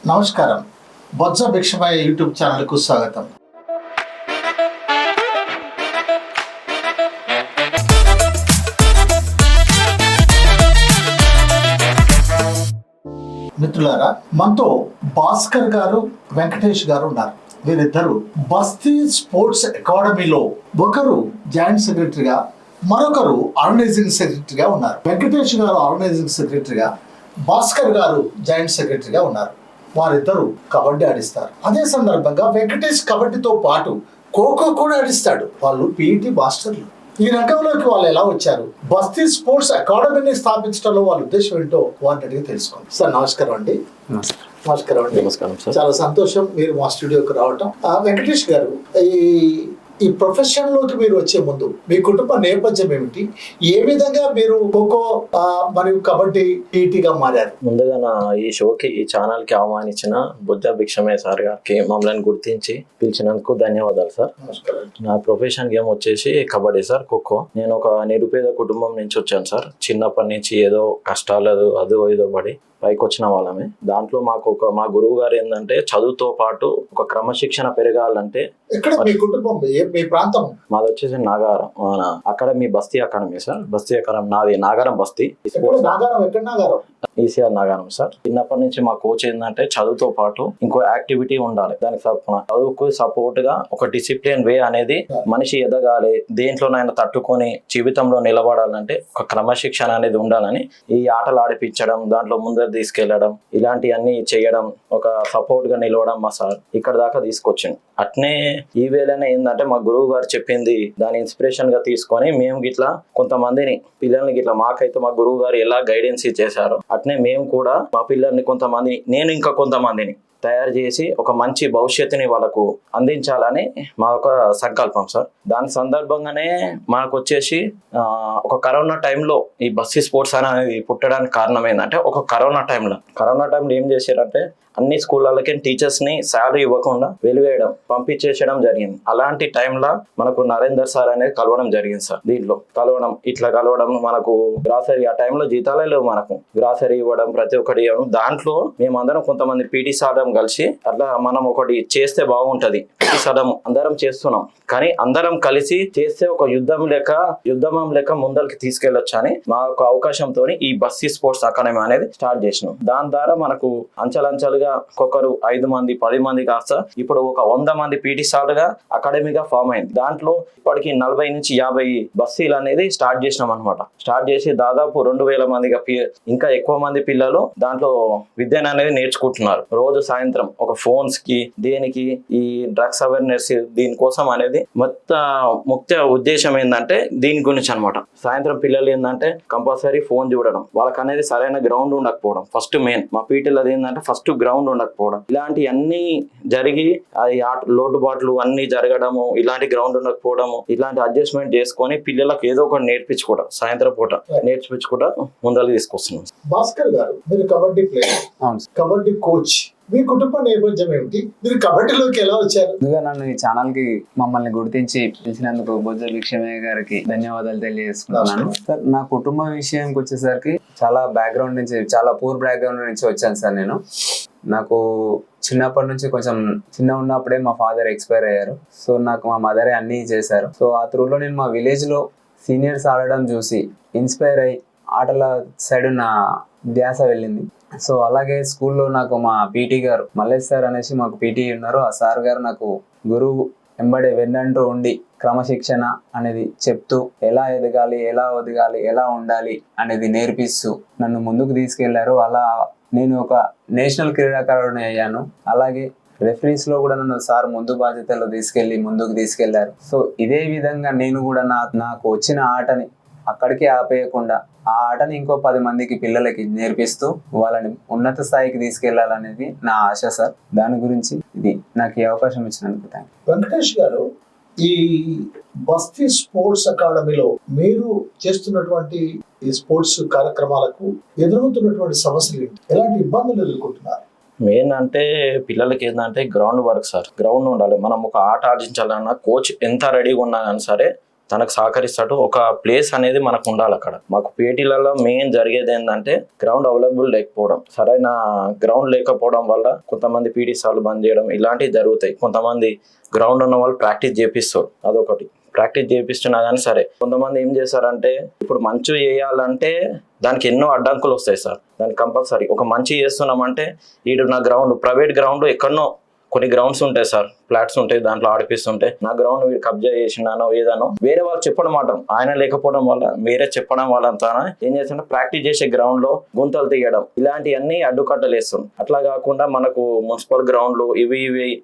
నమస్కారం. బొజ్జ భిక్షమయ్య యూట్యూబ్ ఛానల్కు స్వాగతం. మిత్రులారా, మనతో భాస్కర్ గారు, వెంకటేష్ గారు ఉన్నారు. వీరిద్దరు బస్తీ స్పోర్ట్స్ అకాడమీలో ఒకరు జాయింట్ సెక్రటరీగా, మరొకరు ఆర్గనైజింగ్ సెక్రటరీగా ఉన్నారు. వెంకటేష్ గారు ఆర్గనైజింగ్ సెక్రటరీగా, భాస్కర్ గారు జాయింట్ సెక్రటరీగా ఉన్నారు. వారిద్దరూ కబడ్డీ ఆడిస్తారు. అదే సందర్భంగా వెంకటేష్ కబడ్డీతో పాటు ఖోఖో కూడా ఆడిస్తాడు. వాళ్ళు పీఈటీ మాస్టర్లు. ఈ రంగంలోకి వాళ్ళు ఎలా వచ్చారు, బస్తీ స్పోర్ట్స్ అకాడమీని స్థాపించడంలో వాళ్ళ ఉద్దేశం ఏంటో వారిని అడిగి తెలుసుకోండి. సార్ నమస్కారం అండి. నమస్కారం అండి. నమస్కారం సార్. చాలా సంతోషం మీరు మా స్టూడియోకి రావటం. వెంకటేష్ గారు, ఈ ప్రొఫెషన్ లోకి మీరు వచ్చే ముందు మీ కుటుంబ నేపథ్యం ఏమిటి? ఏ విధంగా మీరు ఖోఖో మరియు కబడ్డీ పీటీగా మారారు? ముందుగా నా ఈ షోకి, ఈ ఛానల్ కి ఆహ్వానించిన బొజ్జ భిక్షమయ్య సార్ గారికి మమ్మల్ని గుర్తించి పిలిచినందుకు ధన్యవాదాలు సార్. నమస్కారం. నా ప్రొఫెషన్ గేమ్ వచ్చేసి కబడ్డీ సార్, ఖోఖో. నేను ఒక నిరుపేద కుటుంబం నుంచి వచ్చాను సార్. చిన్నప్పటి నుంచి ఏదో కష్టాలు అదో ఏదో పడి పైకి వచ్చిన వాళ్ళమే. దాంట్లో మా గురువు గారు ఏంటంటే, చదువుతో పాటు ఒక క్రమశిక్షణ పెరగాలంటే. ఎక్కడ మీ కుటుంబం, మీ ప్రాంతం? మాది వచ్చేసి Nagaram academy, Basti academy sir. Basti academy నాది నాగారం బస్తీ. ECR Nagaram sir. చిన్నప్పటి నుంచి మా కోచ్ ఏంటంటే, చదువుతో పాటు ఇంకో యాక్టివిటీ ఉండాలి. దానికి చదువుకు సపోర్ట్ గా ఒక డిసిప్లిన్ వే అనేది మనిషి ఎదగాలి, దేంట్లోనైనా తట్టుకొని జీవితంలో నిలబడాలంటే ఒక క్రమశిక్షణ అనేది ఉండాలని ఈ ఆటలు ఆడిపించడం, దాంట్లో ముందర తీసుకెళ్లడం, ఇలాంటివన్నీ చేయడం, ఒక సపోర్ట్ గా నిలవడం మా సార్ ఇక్కడ దాకా తీసుకొచ్చింది. అట్నే ఈ వేళనే ఏంటంటే, మా గురువు గారు చెప్పింది దాని ఇన్స్పిరేషన్ గా తీసుకొని మేము గిట్లా కొంతమందిని పిల్లల్ని గిట్లా, మాకైతే మా గురువు గారు ఎలా గైడెన్స్ చేశారో అట్నే మేము కూడా మా పిల్లల్ని కొంతమంది, నేను ఇంకా కొంతమందిని తయారు చేసి ఒక మంచి భవిష్యత్తుని వాళ్ళకు అందించాలని మా ఒక సంకల్పం సార్. దాని సందర్భంగానే మాకు వచ్చేసి ఒక కరోనా టైంలో ఈ బస్తీ స్పోర్ట్స్ అనేది పుట్టడానికి కారణం ఏంటంటే, ఒక కరోనా టైంలో ఏం చేశారంటే, అన్ని స్కూళ్ళకి టీచర్స్ ని శాలరీ ఇవ్వకుండా వెలివేయడం, పంపించేయడం జరిగింది. అలాంటి టైంలో మనకు నరేందర్ సార్ అనేది కలవడం జరిగింది సార్. దీంట్లో కలవడం మనకు గ్రాసరీ, ఆ టైంలో జీతాలే లేవు, మనకు గ్రాసరీ ఇవ్వడం, ప్రతి ఒక్కటి ఇవ్వడం. దాంట్లో మేమందరం కొంతమంది పీటీ సార్ కలిసి అట్లా మనం ఒకటి చేస్తే బాగుంటది, పీటీ సార్ అందరం చేస్తున్నాం, కానీ అందరం కలిసి చేస్తే ఒక యుద్ధం లెక్క ముందరికి తీసుకెళ్లొచ్చు అని మా యొక్క అవకాశంతో ఈ బస్తీ స్పోర్ట్స్ అకాడమీ అనేది స్టార్ట్ చేసినాం. దాని ద్వారా మనకు అంచెలంచెలుగా ఒక్కొక్కరు 5 మంది 10 మంది కాస్త ఇప్పుడు ఒక 100 మంది పీటీ సార్లుగా అకాడమీగా ఫామ్ అయింది. దాంట్లో ఇప్పటికి 40 నుంచి 50 బస్తీలు అనేది స్టార్ట్ చేసినాం అనమాట. స్టార్ట్ చేసి దాదాపు 2000 మందిగా ఇంకా ఎక్కువ మంది పిల్లలు దాంట్లో విద్యను అనేది నేర్చుకుంటున్నారు. రోజు సాయంత్రం ఒక ఫోన్స్ కి, దేనికి ఈ డ్రగ్స్ అవేర్నెస్, దీనికోసం అనేది ముఖ్య ఉద్దేశం ఏంటంటే దీని గురించి అనమాట. సాయంత్రం పిల్లలు ఏంటంటే కంపల్సరీ ఫోన్ చూడడం, వాళ్ళకి అనేది సరైన గ్రౌండ్ ఉండకపోవడం, ఫస్ట్ మెయిన్ మా పీటీలో ఏంటంటే ఫస్ట్ గ్రౌండ్ ఉండకపోవడం, ఇలాంటి అన్ని జరిగి అది లోటుబాట్లు అన్ని జరగడము, ఇలాంటి గ్రౌండ్ ఉండకపోవడము, ఇలాంటి అడ్జస్ట్మెంట్ చేసుకొని పిల్లలకు ఏదో ఒకటి నేర్పించుకోవడం, సాయంత్రం పూట నేర్పించుకుంటా ముందరకు తీసుకొస్తున్నాం. భాస్కర్ గారు, మీరు కబడ్డీ ప్లేయర్, కబడ్డీ కోచ్, మీ కుటుంబ నేపథ్యం ఏమిటి? మీరు కబడ్డీలోకి ఎలా వచ్చారు? ముందుగా నన్ను ఈ ఛానల్ కి మమ్మల్ని గుర్తించి పిలిచినందుకు బొజ్జ భిక్షమయ్య గారికి ధన్యవాదాలు తెలియజేసుకుంటున్నాను. సార్, నా కుటుంబ విషయానికి వచ్చేసరికి చాలా పూర్ బ్యాక్గ్రౌండ్ నుంచి వచ్చాను సార్. నాకు చిన్నప్పటి నుంచి కొంచెం చిన్న ఉన్నప్పుడే మా ఫాదర్ ఎక్స్పైర్ అయ్యారు. సో నాకు మా మదరే అన్ని చేశారు. సో ఆ త్రూలో నేను మా విలేజ్ లో సీనియర్స్ ఆడడం చూసి ఇన్స్పైర్ అయ్యి ఆటల సైడ్ నా ధ్యాస వెళ్ళింది. సో అలాగే స్కూల్లో నాకు మా పీటీ గారు, మల్లేష్ సార్ అనేసి మాకు పీటీ ఉన్నారు. ఆ సార్ గారు నాకు గురువు వెంబడే వెన్నంటూ ఉండి క్రమశిక్షణ అనేది చెప్తూ ఎలా ఎదగాలి, ఎలా ఒదగాలి, ఎలా ఉండాలి అనేది నేర్పిస్తూ నన్ను ముందుకు తీసుకెళ్లారు. అలా నేను ఒక నేషనల్ క్రీడాకారుడిని అయ్యాను. అలాగే రెఫరీస్ లో కూడా నన్ను సార్ ముందు బాధ్యతలో ముందుకు తీసుకెళ్లారు. సో ఇదే విధంగా నేను కూడా నాకు వచ్చిన ఆటని అక్కడికే ఆపేయకుండా ఆ ఆటని ఇంకో 10 మందికి పిల్లలకి నేర్పిస్తూ వాళ్ళని ఉన్నత స్థాయికి తీసుకెళ్లాలనేది నా ఆశ సార్. దాని గురించి నాకు ఈ అవకాశం ఇచ్చినందుకు థ్యాంక్ యూ. వెంకటేష్ గారు, ఈ బస్తీ స్పోర్ట్స్ అకాడమీలో మీరు చేస్తున్నటువంటి ఈ స్పోర్ట్స్ కార్యక్రమాలకు ఎదురవుతున్నటువంటి సమస్యలు ఏంటి? ఎలాంటి ఇబ్బందులు ఎదుర్కొంటున్నారు? మెయిన్ అంటే పిల్లలకి ఏంటంటే గ్రౌండ్ వర్క్ సార్. గ్రౌండ్ ఉండాలి. మనం ఒక ఆట ఆడించాలన్నా కోచ్ ఎంత రెడీగా ఉన్నా కానీ సరే తనకు సహకరిస్తాడు ఒక ప్లేస్ అనేది మనకు ఉండాలి అక్కడ. మాకు పేటీలలో మెయిన్ జరిగేది ఏంటంటే గ్రౌండ్ అవైలబుల్ లేకపోవడం, సరైన గ్రౌండ్ లేకపోవడం వల్ల కొంతమంది పీటీ సార్లు బంద్ చేయడం ఇలాంటివి జరుగుతాయి. కొంతమంది గ్రౌండ్ ఉన్న వాళ్ళు ప్రాక్టీస్ చేపిస్తారు, అదొకటి. ప్రాక్టీస్ చేపిస్తున్నా కానీ సరే కొంతమంది ఏం చేస్తారంటే ఇప్పుడు మంచి చేయాలంటే దానికి ఎన్నో అడ్డంకులు వస్తాయి సార్. దానికి కంపల్సరీ ఒక మంచి చేస్తున్నామంటే ఈడు నా గ్రౌండ్ ప్రైవేట్ గ్రౌండ్ ఎక్కడనో కొన్ని గ్రౌండ్స్ ఉంటాయి సార్, ఫ్లాట్స్ ఉంటాయి, దాంట్లో ఆడిపిస్తుంటే నా గ్రౌండ్ వీడు కబ్జా చేసినానో ఏదానో వేరే వాళ్ళు చెప్పడం మాట ఆయన లేకపోవడం వల్ల వేరే చెప్పడం వాళ్ళంతా ఏం చేస్తుంటే ప్రాక్టీస్ చేసే గ్రౌండ్ లో గుంతలు తీయడం ఇలాంటివన్నీ అడ్డుకట్టలు వేస్తుంది. అట్లా కాకుండా మనకు మున్సిపల్ గ్రౌండ్లు ఇవి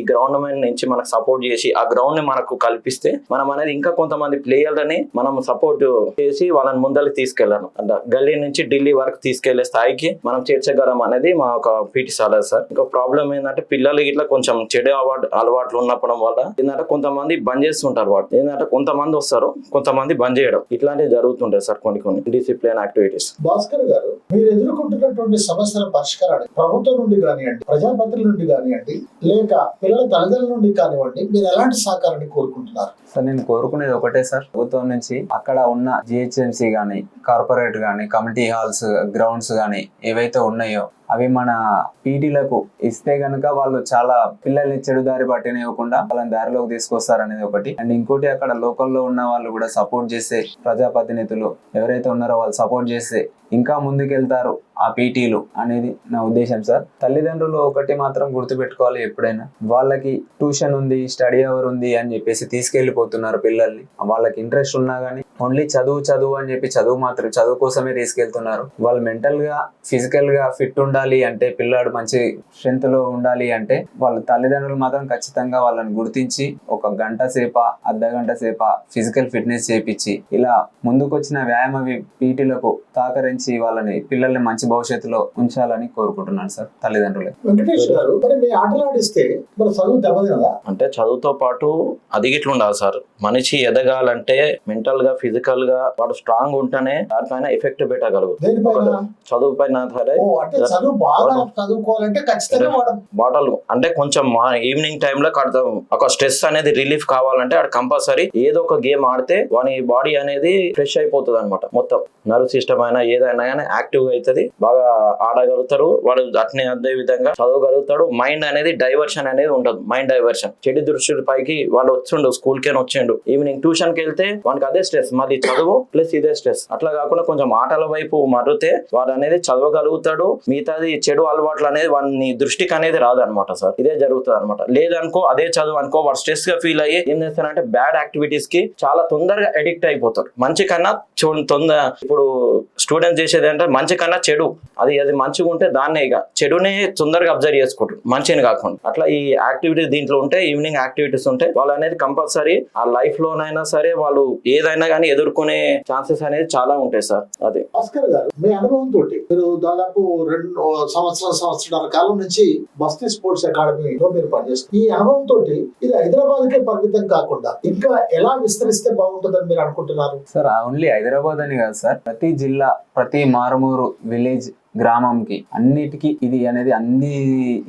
ఈ గవర్నమెంట్ నుంచి మనకు సపోర్ట్ చేసి ఆ గ్రౌండ్ ని మనకు కల్పిస్తే మనం అనేది ఇంకా కొంతమంది ప్లేయర్లని మనం సపోర్ట్ చేసి వాళ్ళని ముందరికి తీసుకెళ్ళాను. అంటే గల్లీ నుంచి ఢిల్లీ వరకు తీసుకెళ్లే స్థాయికి మనం చేర్చగలం అనేది మా ఒక పీటీ సాలర్ సార్. ఇంకా ప్రాబ్లం ఏంటంటే పిల్లలు ఇట్లా కొంచెం చెడు అలవాట్లు ఉన్నప్పడం వల్ల ఏంటంటే కొంతమంది బంద్ చేస్తుంటారు. వాడు ఏంటంటే కొంతమంది వస్తారు, కొంతమంది బంద్ చేయడం, ఇట్లాంటివి జరుగుతుంటాయి సార్ కొన్ని డిసిప్లిన్ యాక్టివిటీస్. భాస్కర్ గారు, మీరు ఎదుర్కొంటున్నటువంటి సమస్యల పరిష్కారానికి ప్రభుత్వం నుండి కానివ్వండి, ప్రజాప్రతినిధుల నుండి కానివ్వండి, లేక పిల్లల తల్లిదండ్రుల నుండి కానివ్వండి, మీరు ఎలాంటి సహకారాన్ని కోరుకుంటున్నారు? సార్ నేను కోరుకునేది ఒకటే సార్, ప్రభుత్వం నుంచి అక్కడ ఉన్న జిహెచ్ఎంసీ గానీ, కార్పొరేట్ గానీ, కమిటీ హాల్స్, గ్రౌండ్స్ గానీ ఏవైతే ఉన్నాయో అవి మన పీటీలకు ఇస్తే గనక వాళ్ళు చాలా పిల్లల్ని చెడు దారి పట్టినివ్వకుండా వాళ్ళని దారిలోకి తీసుకొస్తారనేది ఒకటి. అండ్ ఇంకోటి అక్కడ లోకల్లో ఉన్న వాళ్ళు కూడా సపోర్ట్ చేస్తే, ప్రజాప్రతినిధులు ఎవరైతే ఉన్నారో వాళ్ళు సపోర్ట్ చేస్తే ఇంకా ముందుకెళ్తారు ఆ పీటీలు అనేది నా ఉద్దేశం సార్. తల్లిదండ్రులు ఒకటి మాత్రం గుర్తుపెట్టుకోవాలి, ఎప్పుడైనా వాళ్ళకి ట్యూషన్ ఉంది, స్టడీ అవర్ ఉంది అని చెప్పేసి తీసుకెళ్లిపోతున్నారు పిల్లల్ని. వాళ్ళకి ఇంట్రెస్ట్ ఉన్నా కానీ ఓన్లీ చదువు అని చెప్పి చదువు కోసమే తీసుకెళ్తున్నారు. వాళ్ళు మెంటల్ గా ఫిజికల్ గా ఫిట్ ఉండాలి అంటే, పిల్లాడు మంచి స్ట్రెంత్ లో ఉండాలి అంటే వాళ్ళ తల్లిదండ్రులు మాత్రం ఖచ్చితంగా వాళ్ళని గుర్తించి ఒక గంట సేపా అర్ధగంట సేపా ఫిజికల్ ఫిట్నెస్ చేపించి ఇలా ముందుకొచ్చిన వ్యాయామ పీటీలకు సహకరించి వాళ్ళని పిల్లల్ని మంచి భవిష్యత్తులో ఉంచాలని కోరుకుంటున్నాను సార్ తల్లిదండ్రులే. వెంకటేష్ గారు, మరి మీ ఆటలు ఆడిస్తే మరి చదువు దెబ్బతినదా? అంటే చదువుతో పాటు అది గిట్ల ఉండాలి సార్. మనిషి ఎదగాలంటే మెంటల్ గా ఫిజికల్ గా వాడు స్ట్రాంగ్ ఉంటేనే దానిపైన ఎఫెక్ట్ పెట్టగలరు. చదువు పైన సరే చదువు బాగా చదువుకోవాలంటే ఖచ్చితంగా బాటలు అంటే కొంచెం ఈవినింగ్ టైమ్ లో ఒక స్ట్రెస్ అనేది రిలీఫ్ కావాలంటే ఆడు కంపల్సరీ ఏదో ఒక గేమ్ ఆడితే వాని బాడీ అనేది ఫ్రెష్ అయిపోతుంది అనమాట. మొత్తం నర్వ్ సిస్టమ్ అయినా ఏదైనా కానీ యాక్టివ్ అవుతుంది, బాగా ఆడగలుగుతారు వాడు. అట్నే అదే విధంగా చదవగలుగుతాడు. మైండ్ అనేది డైవర్షన్ అనేది ఉండదు. మైండ్ డైవర్షన్ చెడు దృష్టి పైకి వాడు వచ్చిండు, స్కూల్ కి వచ్చిండు, ఈవినింగ్ ట్యూషన్ కి వెళ్తే వానికి అదే స్ట్రెస్, మళ్ళీ చదువు ప్లస్ ఇదే స్ట్రెస్. అట్లా కాకుండా కొంచెం ఆటల వైపు మరితే వాడు అనేది చదవగలుగుతాడు. మిగతాది చెడు అలవాట్లు అనేది వాడిని దృష్టికి అనేది రాదనమాట సార్. ఇదే జరుగుతుంది అనమాట. లేదనుకో అదే చదువు అనుకో వాడు స్ట్రెస్ గా ఫీల్ అయ్యి ఏం చేస్తారంటే బ్యాడ్ యాక్టివిటీస్ కి చాలా తొందరగా అడిక్ట్ అయిపోతారు. మంచి కన్నా ఇప్పుడు స్టూడెంట్స్ చేసేది అంటే మంచి కన్నా చెడు, అది మంచిగా ఉంటే దాన్నే ఇక చెడునే తొందరగా అబ్జర్వ్ చేసుకుంటారు, మంచిని కాకుండా. అట్లా ఈ యాక్టివిటీస్ దీంట్లో ఉంటే, ఈవినింగ్ యాక్టివిటీస్ ఉంటే వాళ్ళు అనేది కంపల్సరీ ఆ లైఫ్ లోనైనా సరే వాళ్ళు ఏదైనా కానీ ఎదుర్కొనే ఛాన్సెస్ అనేది చాలా ఉంటాయి సార్. అది భాస్కర్ గారు, మీ అనుభవం తోటి మీరు దాదాపు 2 సంవత్సరాల కాలం నుంచి బస్తీ స్పోర్ట్స్ అకాడమీలో మీరు పనిచేస్తారు. ఈ అనుభవం తోటి ఇది హైదరాబాద్ కే పరిమితం కాకుండా ఇంకా ఎలా విస్తరిస్తే బాగుంటుందని మీరు అనుకుంటున్నారు? సార్ ఓన్లీ హైదరాబాద్ అని కాదు సార్, ప్రతి జిల్లా, ప్రతి మారుమూరు విలేజ్ గ్రామంకి అన్నిటికీ ఇది అనేది అన్ని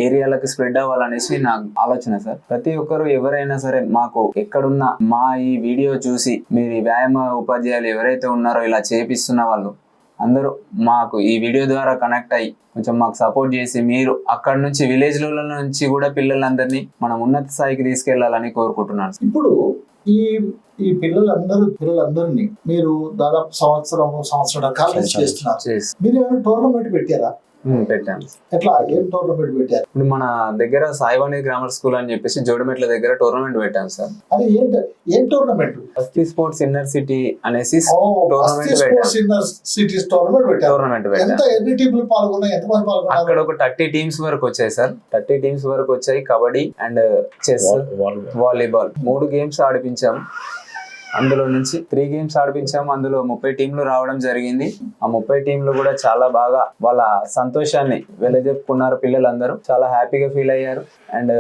ఏరియాలకు స్ప్రెడ్ అవ్వాలనేసి నా ఆలోచన సార్. ప్రతి ఒక్కరు ఎవరైనా సరే మాకు ఎక్కడున్నా మా ఈ వీడియో చూసి మీరు ఈ వ్యాయామ ఉపాధ్యాయులు ఎవరైతే ఉన్నారో ఇలా చేపిస్తున్న వాళ్ళు అందరూ మాకు ఈ వీడియో ద్వారా కనెక్ట్ అయ్యి కొంచెం మాకు సపోర్ట్ చేసి మీరు అక్కడ నుంచి విలేజ్ల నుంచి కూడా పిల్లలందరినీ మనం ఉన్నత స్థాయికి తీసుకెళ్లాలని కోరుకుంటున్నాను. ఇప్పుడు ఈ పిల్లలందరినీ మీరు దాదాపు సంవత్సరం కాలం నుంచి చేస్తున్నారు. మీరు ఏమైనా టోర్నమెంట్ పెట్టారా? పెట్టాను. ఎట్లా, ఏం టోర్నమెంట్ పెట్టారు? ఇప్పుడు మన దగ్గర సాయివాణి గ్రామర్ స్కూల్ అని చెప్పేసి జోడిమెట్ల దగ్గర టోర్నమెంట్ పెట్టాను సార్. అది ఏం టోర్నమెంట్? బస్తీ స్పోర్ట్స్ ఇన్నర్ సిటీ అనేసి టోర్నమెంట్ పెట్టాను. ఎన్ని టీంలు పాల్గొన్నాయి? ఎంతమంది పాల్గొన్నారు? అక్కడ ఒక 30 టీమ్స్ వరకు వచ్చాయి సార్. 30 టీమ్స్ వరకు వచ్చాయి. Kabaddi and chess, volleyball 3 games ఆడిపించాము. అందులో నుంచి 3 గేమ్స్ ఆడిపించాము. అందులో 30 టీంలు రావడం జరిగింది. ఆ 30 టీంలు కూడా చాలా బాగా వాళ్ళ సంతోషాన్ని వెలజెప్పుకున్నారు. పిల్లలందరూ చాలా హ్యాపీగా ఫీల్ అయ్యారు. అండ్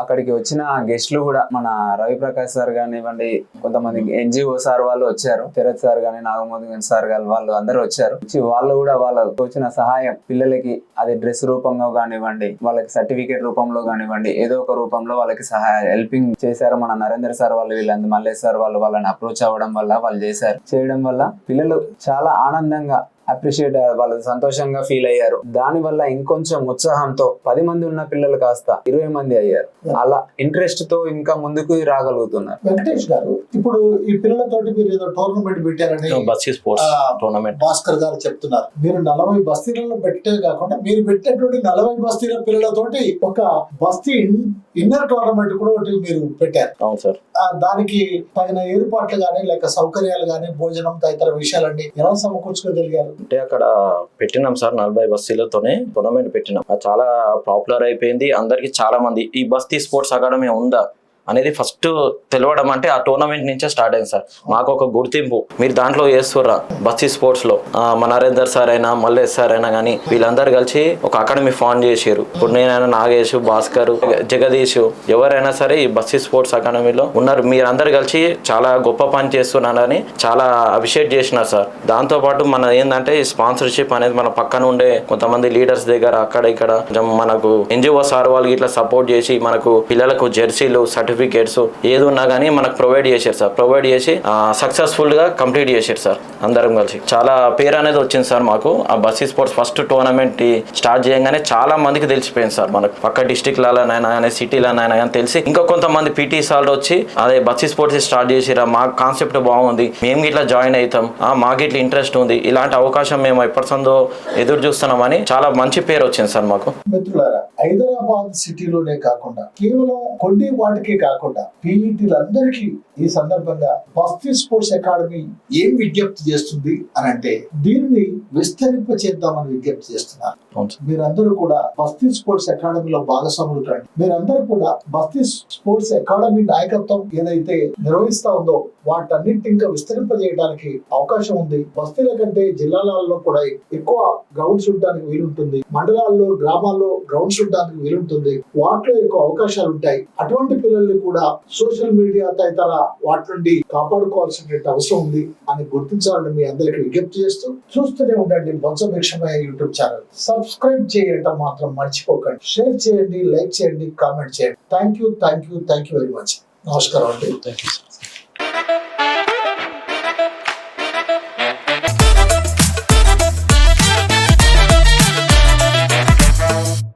అక్కడికి వచ్చిన గెస్ట్లు కూడా మన రవిప్రకాష్ సార్ కానివ్వండి, కొంతమంది NGO సార్ వాళ్ళు వచ్చారు, శరత్ సార్ గాని, నాగమోహన్ సార్ గాని, వాళ్ళు అందరూ వచ్చారు. వాళ్ళు కూడా వాళ్ళకు వచ్చిన సహాయం పిల్లలకి అది డ్రెస్ రూపంలో కానివ్వండి, వాళ్ళకి సర్టిఫికేట్ రూపంలో కానివ్వండి, ఏదో ఒక రూపంలో వాళ్ళకి హెల్పింగ్ చేశారు. మన నరేందర్ సార్ వాళ్ళు, వీళ్ళందరూ మల్లేష్ సార్ వాళ్ళు వాళ్ళని వాళ్ళని అప్రోచ్ అవ్వడం వల్ల వాళ్ళు చేయడం వల్ల పిల్లలు చాలా ఆనందంగా అప్రిషియేట్ వాళ్ళు సంతోషంగా ఫీల్ అయ్యారు. దాని వల్ల ఇంకొంచెం ఉత్సాహంతో 10 మంది ఉన్న పిల్లలు కాస్త 20 మంది అయ్యారు. అలా ఇంట్రెస్ట్ తో ఇంకా ముందుకు రాగలుగుతున్నారు. వెంకటేష్ గారు, ఇప్పుడు ఈ పిల్లలతోటి మీరు ఏదో టోర్నమెంట్ పెట్టారని బస్తీ స్పోర్ట్స్ టోర్నమెంట్ భాస్కర్ గారు చెప్తున్నారు. మీరు 40 బస్తీలలో పెట్టే కాకుండా మీరు పెట్టినటువంటి 40 బస్తీల పిల్లలతోటి ఒక బస్తీ ఇన్నర్ టోర్నమెంట్ కూడా ఒకటి మీరు పెట్టారు. అవును సార్. దానికి తగిన ఏర్పాట్లు గానీ లేక సౌకర్యాలు గానీ భోజనం తదితర విషయాలన్నీ ఎలా సమకూర్చుకోగలిగారు? అంటే అక్కడ పెట్టినాం సార్, 40 బస్తీలతోనే టోర్నమెంట్ పెట్టినాం. అది చాలా పాపులర్ అయిపోయింది. అందరికి చాలా మంది ఈ బస్తీ స్పోర్ట్స్ అకాడమీ ఉందా అనేది ఫస్ట్ తెలవడం అంటే ఆ టోర్నమెంట్ నుంచే స్టార్ట్ అయింది సార్. మాకు ఒక గుర్తింపు, మీరు దాంట్లో చేస్తుర్రా బస్తీ స్పోర్ట్స్ లో మన నరేందర్ సార్ అయినా మల్లేష్ సార్ అయినా కానీ వీళ్ళందరూ కలిసి ఒక అకాడమీ ఫామ్ చేసారు. ఇప్పుడు నేనైనా నాగేష్, భాస్కర్, జగదీష్ ఎవరైనా సరే ఈ బస్తీ స్పోర్ట్స్ అకాడమీలో ఉన్నారు. మీరందరూ కలిసి చాలా గొప్ప పని చేస్తున్నారని చాలా అప్రిషియేట్ చేసినారు సార్. దాంతో పాటు మన ఏంటంటే ఈ స్పాన్సర్షిప్ అనేది మన పక్కన ఉండే కొంతమంది లీడర్స్ దగ్గర అక్కడ ఇక్కడ మనకు ఎన్జిఓ సార్ వాళ్ళు ఇట్లా సపోర్ట్ చేసి మనకు పిల్లలకు జెర్సీలు, సర్టిఫికేట్స్ ఏది ఉన్నా కానీ మనకు ప్రొవైడ్ చేశారు సార్. ప్రొవైడ్ చేసి సక్సెస్ఫుల్ గా కంప్లీట్ చేశారు సార్. అందరం కలిసి చాలా పేరు అనేది వచ్చింది సార్ మాకు. ఆ బస్తీ స్పోర్ట్స్ ఫస్ట్ టోర్నమెంట్ స్టార్ట్ చేయగానే చాలా మందికి తెలిసిపోయింది సార్. మనకు పక్క డిస్టిక్లలోనైనా కానీ సిటీలోనైనా కానీ తెలిసి ఇంకా కొంతమంది పీటీ సార్లు వచ్చి అదే బస్తీ స్పోర్ట్స్ స్టార్ట్ చేసిరా, మా కాన్సెప్ట్ బాగుంది, మేము ఇట్లా జాయిన్ అవుతాం, మాకు ఇట్లా ఇంట్రెస్ట్ ఉంది, ఇలాంటి అవకాశం మేము ఎప్పటిసందో ఎదురు చూస్తున్నామని చాలా మంచి పేరు వచ్చింది సార్ మాకు. మిత్రులారా, హైదరాబాద్ సిటీలోనే కాకుండా కేవలం కొన్ని వాటికి కాకుండా పీఈటీలందరికీ ఈ సందర్భంగా బస్తీ స్పోర్ట్స్ అకాడమీ ఏం విజ్ఞప్తి చేస్తుంది అని అంటే దీనిని విస్తరింప చేద్దామని విజ్ఞప్తి చేస్తున్నారు. మీరందరూ కూడా బస్తీ స్పోర్ట్స్ అకాడమీలో భాగస్వాములు కండి. మీరందరూ కూడా బస్తీ స్పోర్ట్స్ అకాడమీ నాయకత్వం ఏదైతే నిర్వహిస్తా ఉందో వాటన్నింటి ఇంకా విస్తరింపజేయడానికి అవకాశం ఉంది. బస్తీల కంటే జిల్లాలలో కూడా ఎక్కువ గ్రౌండ్స్ ఉండడానికి వీలుంటుంది. మండలాల్లో, గ్రామాల్లో గ్రౌండ్స్ ఉండడానికి వీలుంటుంది. వాటిలో ఎక్కువ అవకాశాలు ఉంటాయి. అటువంటి పిల్లల్ని కూడా సోషల్ మీడియా తదితర వాటి నుండి కాపాడుకోవాల్సిన అవసరం ఉంది అని గుర్తించాలని మీ అందరికి విజ్ఞప్తి చేస్తూ చూస్తూనే ఉండండి వంశభిక్షమయ్య యూట్యూబ్ ఛానల్. సబ్స్క్రైబ్ చేయడం మాత్రం మర్చిపోకండి. షేర్ చేయండి, లైక్ చేయండి, కామెంట్ చేయండి. Thank you very much. నమస్కారం అండి. Thank you.